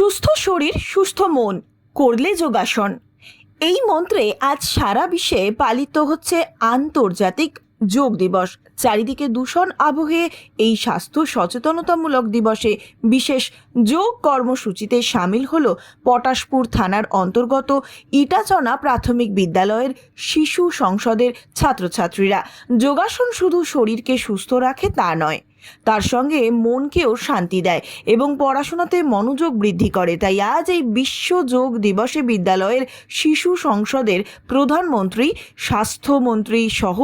সুস্থ শরীর সুস্থ মন, করলে যোগাসন। এই মন্ত্রে আজ সারা বিশ্বে পালিত হচ্ছে আন্তর্জাতিক যোগ দিবস। চারিদিকে দূষণ আবহে এই স্বাস্থ্য সচেতনতামূলক দিবসে বিশেষ যোগ কর্মসূচিতে সামিল হলো পটাশপুর থানার অন্তর্গত ইটাচনা প্রাথমিক বিদ্যালয়ের শিশু সংসদের ছাত্রছাত্রীরা। যোগাসন শুধু শরীরকে সুস্থ রাখে তা নয়, তার সঙ্গে মনকেও শান্তি দেয় এবং পড়াশোনাতে মনোযোগ বৃদ্ধি করে। তাই আজ এই বিশ্ব যোগ দিবসে বিদ্যালয়ের শিশু সংসদের প্রধানমন্ত্রী, স্বাস্থ্যমন্ত্রী সহ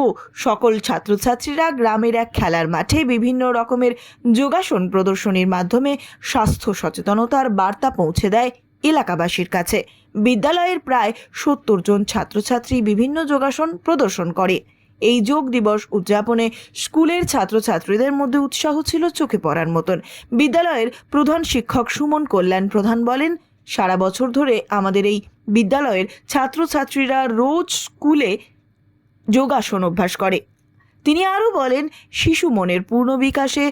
সকল ছাত্রছাত্রীরা গ্রামের এক খেলার মাঠে বিভিন্ন রকমের যোগাসন প্রদর্শনীর মাধ্যমে স্বাস্থ্য সচেতনতার বার্তা পৌঁছে দেয় এলাকাবাসীর কাছে। বিদ্যালয়ের প্রায় 70 জন ছাত্রছাত্রী বিভিন্ন যোগাসন প্রদর্শন করে। এই যোগ দিবস উদযাপনে স্কুলের ছাত্রছাত্রীদের মধ্যে উৎসাহ ছিল চোখে পড়ার মতন। বিদ্যালয়ের প্রধান শিক্ষক সুমন কল্যাণ প্রধান বলেন, সারা বছর ধরে আমাদের এই বিদ্যালয়ের ছাত্রছাত্রীরা রোজ স্কুলে যোগাসন অভ্যাস করে। তিনি আরও বলেন, শিশু মনের পূর্ণ বিকাশে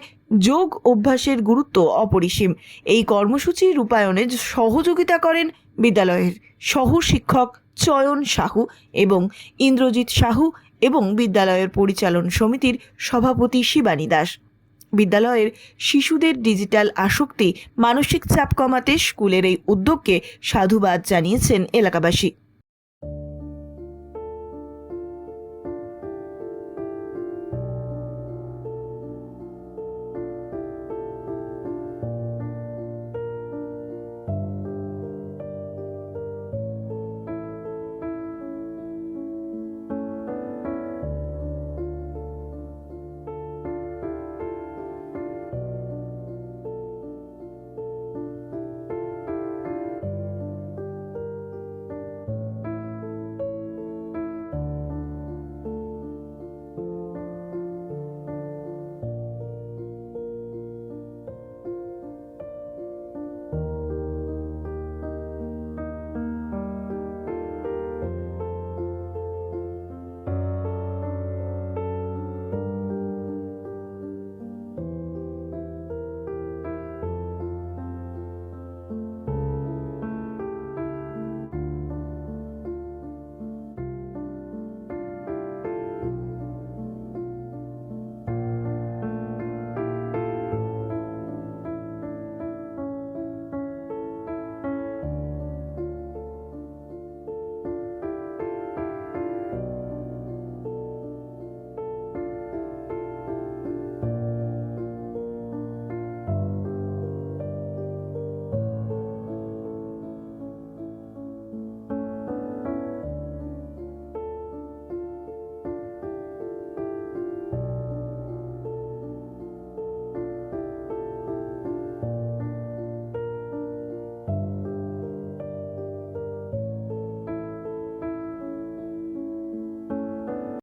যোগ অভ্যাসের গুরুত্ব অপরিসীম। এই কর্মসূচি রূপায়ণে সহযোগিতা করেন বিদ্যালয়ের সহ শিক্ষক চয়ন সাহু এবং ইন্দ্রজিৎ সাহু এবং বিদ্যালয়ের পরিচালন সমিতির সভাপতি শিবানী দাস। বিদ্যালয়ের শিশুদের ডিজিটাল আসক্তি, মানসিক চাপ কমাতে স্কুলের এই উদ্যোগকে সাধুবাদ জানিয়েছেন এলাকাবাসী।